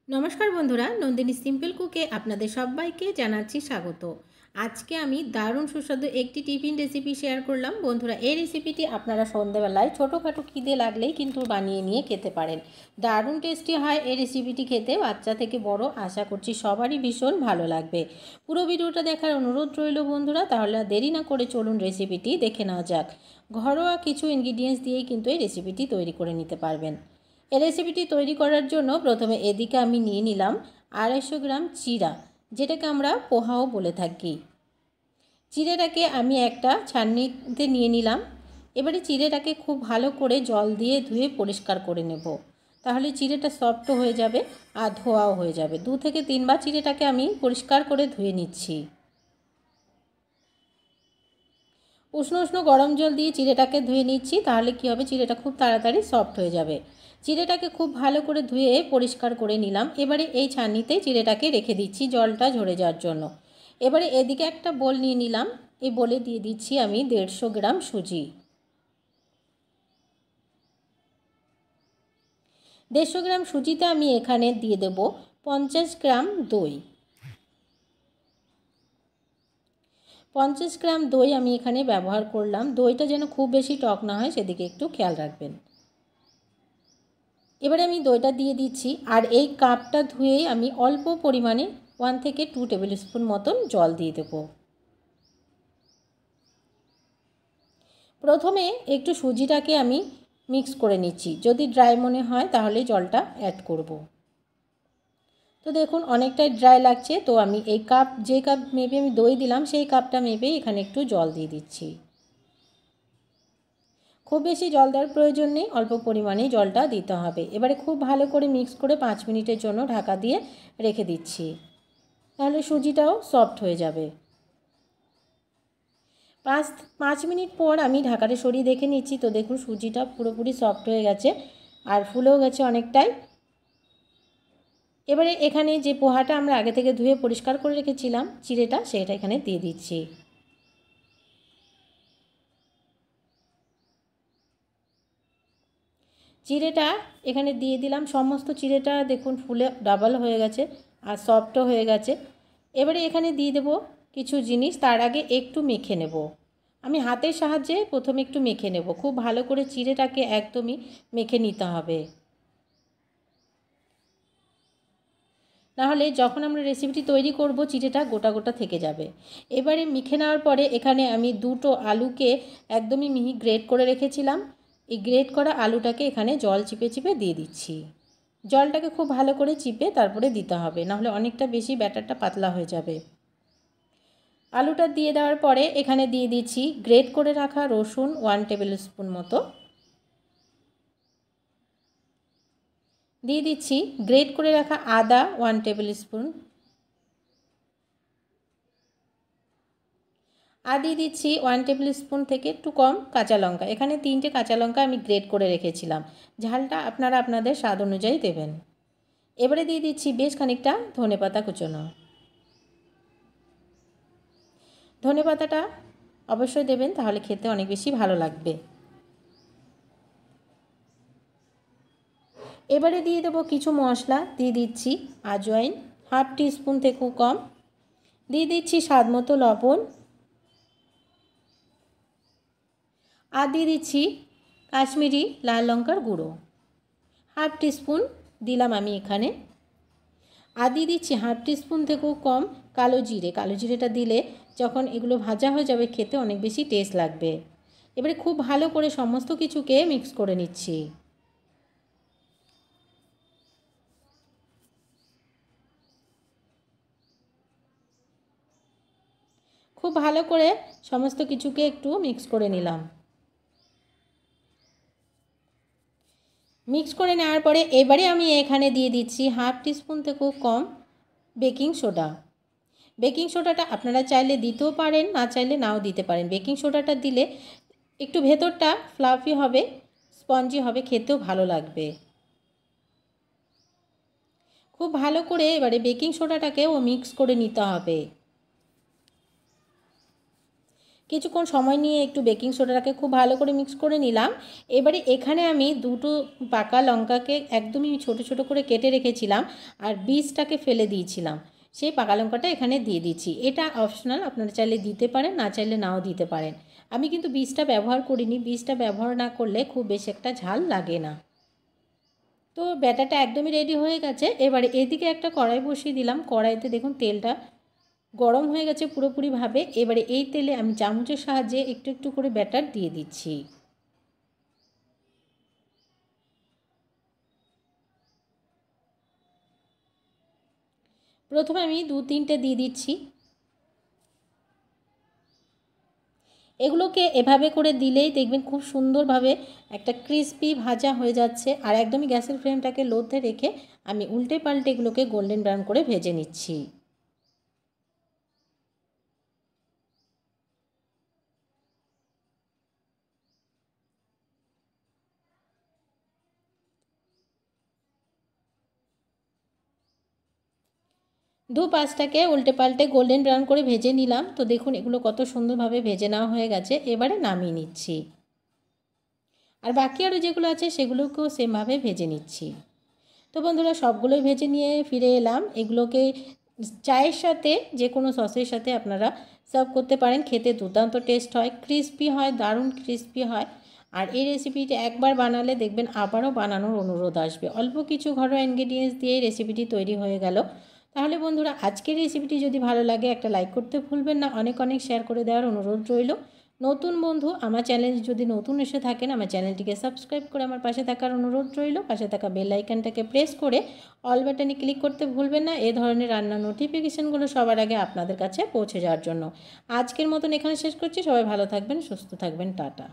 নমস্কার বন্ধুরা, নন্দিনী সিম্পল কুকে আপনাদের সবাইকে জানাচ্ছি স্বাগত। আজকে আমি দারুণ সুস্বাদু একটি টিফিন রেসিপি শেয়ার করলাম। বন্ধুরা, এই রেসিপিটি আপনারা সন্ধ্যেবেলায় ছোটোখাটো খিদে লাগলেই কিন্তু বানিয়ে নিয়ে খেতে পারেন। দারুণ টেস্টি হয় এই রেসিপিটি খেতে, বাচ্চা থেকে বড় আশা করছি সবারই ভীষণ ভালো লাগবে। পুরো ভিডিওটা দেখার অনুরোধ রইল বন্ধুরা, তাহলে দেরি না করে চলুন রেসিপিটি দেখে নেওয়া যাক। ঘরোয়া কিছু ইনগ্রিডিয়েন্টস দিয়েই কিন্তু এই রেসিপিটি তৈরি করে নিতে পারবেন। এই রেসিপিটি তৈরি করার জন্য প্রথমে এদিকে আমি নিয়ে নিলাম 250 গ্রাম চিড়া, যেটাকে আমরা পোহাও বলে থাকি। চিড়েটাকে আমি একটা ছাঁকনিতে নিয়ে নিলাম। এবারে চিড়েটাকে খুব ভালো করে জল দিয়ে ধুয়ে পরিষ্কার করে নেব, তাহলে চিড়েটা সফট হয়ে যাবে আর ধোয়াও হয়ে যাবে। 2 থেকে 3 বার চিড়েটাকে আমি পরিষ্কার করে ধুয়ে নিচ্ছি। উষ্ণ উষ্ণ গরম জল দিয়ে চিড়েটাকে ধুয়ে নিচ্ছি, তাহলে কী হবে, চিড়েটা খুব তাড়াতাড়ি সফট হয়ে যাবে। চিড়েটাকে খুব ভালো করে ধুয়ে পরিষ্কার করে নিলাম। এবারে এই ছাঁকনিতে চিড়েটাকে রেখে দিচ্ছি জলটা ঝরে যাওয়ার জন্য। এবারে এদিকে একটা বোল নিয়ে নিলাম। এই বোলে দিয়ে দিচ্ছি আমি 150 গ্রাম সুজি। 150 গ্রাম সুজিতে আমি এখানে দিয়ে দেব 50 গ্রাম দই। 50 গ্রাম দই আমি এখানে ব্যবহার করলাম। দইটা যেন খুব বেশি টক না হয় সেদিকে একটু খেয়াল রাখবেন। এবারে আমি দইটা দিয়ে দিচ্ছি, আর এই কাপটা ধুয়েই আমি অল্প পরিমাণে 1 থেকে 2 টেবিল স্পুন মতন জল দিয়ে দেব। প্রথমে একটু সুজিটাকে আমি মিক্স করে নিচ্ছি, যদি ড্রাই মনে হয় তাহলে জলটা অ্যাড করব। তো দেখুন অনেকটাই ড্রাই লাগছে, তো আমি এই কাপ, যে কাপ মেপে আমি দই দিলাম সেই কাপটা মেপে এখানে একটু জল দিয়ে দিচ্ছি। খুব বেশি জল দেওয়ার প্রয়োজন নেই, অল্প পরিমাণেই জলটা দিতে হবে। এবারে খুব ভালো করে মিক্স করে 5 মিনিটের জন্য ঢাকা দিয়ে রেখে দিচ্ছি, তাহলে সুজিটাও সফট হয়ে যাবে। 5 মিনিট পর আমি ঢাকাটা সরিয়ে দেখে নিচ্ছি। তো দেখুন সুজিটা পুরোপুরি সফট হয়ে গেছে আর ফুলেও গেছে অনেকটাই। এবারে এখানে যে পোহাটা আমরা আগে থেকে ধুয়ে পরিষ্কার করে রেখেছিলাম চিড়েটা, সেটা এখানে দিয়ে দিচ্ছি। চিড়েটা এখানে দিয়ে দিলাম। সমস্ত চিড়েটা দেখুন ফুলে ডাবল হয়ে গেছে আর সফটও হয়ে গেছে। এবারে এখানে দিয়ে দেব কিছু জিনিস, তার আগে একটু মেখে নেব। আমি হাতের সাহায্যে প্রথমে একটু মেখে নেব। খুব ভালো করে চিড়েটাকে একদমই মেখে নিতে হবে, নাহলে যখন আমরা রেসিপিটি তৈরি করব চিড়েটা গোটা গোটা থেকে যাবে। এবারে মেখে নেওয়ার পরে এখানে আমি 2টো আলুকে একদমই মিহি গ্রেট করে রেখেছিলাম। এই গ্রেট করা আলুটাকে এখানে জল চিপে চিপে দিয়ে দিচ্ছি। জলটাকে খুব ভালো করে চিপে তারপরে দিতে হবে, নাহলে অনেকটা বেশি ব্যাটারটা পাতলা হয়ে যাবে। আলুটা দিয়ে দেওয়ার পরে এখানে দিয়ে দিচ্ছি গ্রেট করে রাখা রসুন 1 টেবিল স্পুন মতো। দিয়ে দিচ্ছি গ্রেট করে রাখা আদা 1 টেবিল স্পুন। আর দিয়ে দিচ্ছি 1 টেবিল স্পুন থেকে একটু কম কাঁচা লঙ্কা। এখানে 3টে কাঁচা লঙ্কা আমি গ্রেট করে রেখেছিলাম। ঝালটা আপনারা আপনাদের স্বাদ অনুযায়ী দেবেন। এবারে দিয়ে দিচ্ছি বেশ খানিকটা ধনেপাতা কুচোনো। ধনেপাতাটা অবশ্যই দেবেন, তাহলে খেতে অনেক বেশি ভালো লাগবে। এবারে দিয়ে দেবো কিছু মশলা। দিয়ে দিচ্ছি আজওয়াইন 1/2 টিস্পুন থেকেও কম। দিয়ে দিচ্ছি স্বাদ মতো লবণ। আর দিয়ে দিচ্ছি কাশ্মীরি লাল লঙ্কার গুঁড়ো 1/2 টিস্পুন দিলাম আমি এখানে। আর দিয়ে দিচ্ছি 1/2 টিস্পুন থেকেও কম কালো জিরে। কালো জিরেটা দিলে যখন এগুলো ভাজা হয়ে যাবে খেতে অনেক বেশি টেস্ট লাগবে। এবারে খুব ভালো করে সমস্ত কিছুকে মিক্স করে নিচ্ছি। খুব ভালো করে সমস্ত কিছুকে একটু মিক্স করে নিলাম। মিক্স করে নেওয়ার পরে এবারে আমি এখানে দিয়ে দিচ্ছি 1/2 টিস্পুন থেকেও কম বেকিং সোডা। বেকিং সোডাটা আপনারা চাইলে দিতেও পারেন, না চাইলে নাও দিতে পারেন। বেকিং সোডাটা দিলে একটু ভেতরটা ফ্লাফি হবে, স্পঞ্জি হবে, খেতেও ভালো লাগবে। খুব ভালো করে এবারে বেকিং সোডাটাকেও মিক্স করে নিতে হবে। কিছুক্ষণ সময় নিয়ে একটু বেকিং সোডাটাকে খুব ভালো করে মিক্স করে নিলাম। এবারে এখানে আমি দুটো পাকা লঙ্কাকে একদমই ছোট ছোট করে কেটে রেখেছিলাম আর বীজটাকে ফেলে দিয়েছিলাম, সেই পাকা লঙ্কাটা এখানে দিয়ে দিচ্ছি। এটা অপশনাল, আপনারা চাইলে দিতে পারেন, না চাইলে নাও দিতে পারেন। আমি কিন্তু বীজটা ব্যবহার করিনি, বীজটা ব্যবহার না করলে খুব বেশি একটা ঝাল লাগে না। তো ব্যাটারটা একদমই রেডি হয়ে গেছে। এবারে এদিকে একটা কড়াই বসিয়ে দিলাম, কড়াইতে দেখুন তেলটা গরম হয়ে গেছে পুরোপুরিভাবে। এবারে এই তেলে আমি চামচের সাহায্যে একটু একটু করে ব্যাটার দিয়ে দিচ্ছি। প্রথমে আমি 2-3টে দিয়ে দিচ্ছি। এগুলোকে এভাবে করে দিলেই দেখবেন খুব সুন্দরভাবে একটা ক্রিস্পি ভাজা হয়ে যাচ্ছে। আর একদমই গ্যাসের ফ্লেমটাকে লোতে রেখে আমি উল্টে পাল্টে এগুলোকে গোল্ডেন ব্রাউন করে ভেজে নিচ্ছি। দু-পাঁচটাকে উল্টে পাল্টে গোল্ডেন ব্রাউন করে ভেজে নিলাম। তো দেখুন এগুলো কত সুন্দরভাবে ভেজে নেওয়া হয়ে গেছে। এবারে নামিয়ে নিচ্ছি। আর বাকি আরও যেগুলো আছে সেগুলোকেও সেমভাবে ভেজে নিচ্ছি। তো বন্ধুরা সবগুলোই ভেজে নিয়ে ফিরে এলাম। এগুলোকে চায়ের সাথে যে কোনো সসের সাথে আপনারা সার্ভ করতে পারেন, খেতে দুর্দান্ত টেস্ট হয়, ক্রিস্পি হয়, দারুণ ক্রিস্পি হয়। আর এই রেসিপিটি একবার বানালে দেখবেন আবারও বানানোর অনুরোধ আসবে। অল্প কিছু ঘরোয়া ইনগ্রেডিয়েন্টস দিয়ে রেসিপিটি তৈরি হয়ে গেল। তাহলে বন্ধুরা আজকের রেসিপিটি যদি ভালো লাগে একটা লাইক করতে ভুলবেন না, অনেক অনেক শেয়ার করে দেওয়ার অনুরোধ রইল। নতুন বন্ধু আমার চ্যানেল যদি নতুন এসে থাকেন, আমার চ্যানেলটিকে সাবস্ক্রাইব করে আমার পাশে থাকার অনুরোধ রইল। পাশে থাকা বেল আইকনটাকে প্রেস করে অল বাটনে ক্লিক করতে ভুলবেন না, এ ধরনের রান্নার নোটিফিকেশানগুলো সবার আগে আপনাদের কাছে পৌঁছে যাওয়ার জন্য। আজকের মতন এখানে শেষ করছি। সবাই ভালো থাকবেন, সুস্থ থাকবেন, টাটা।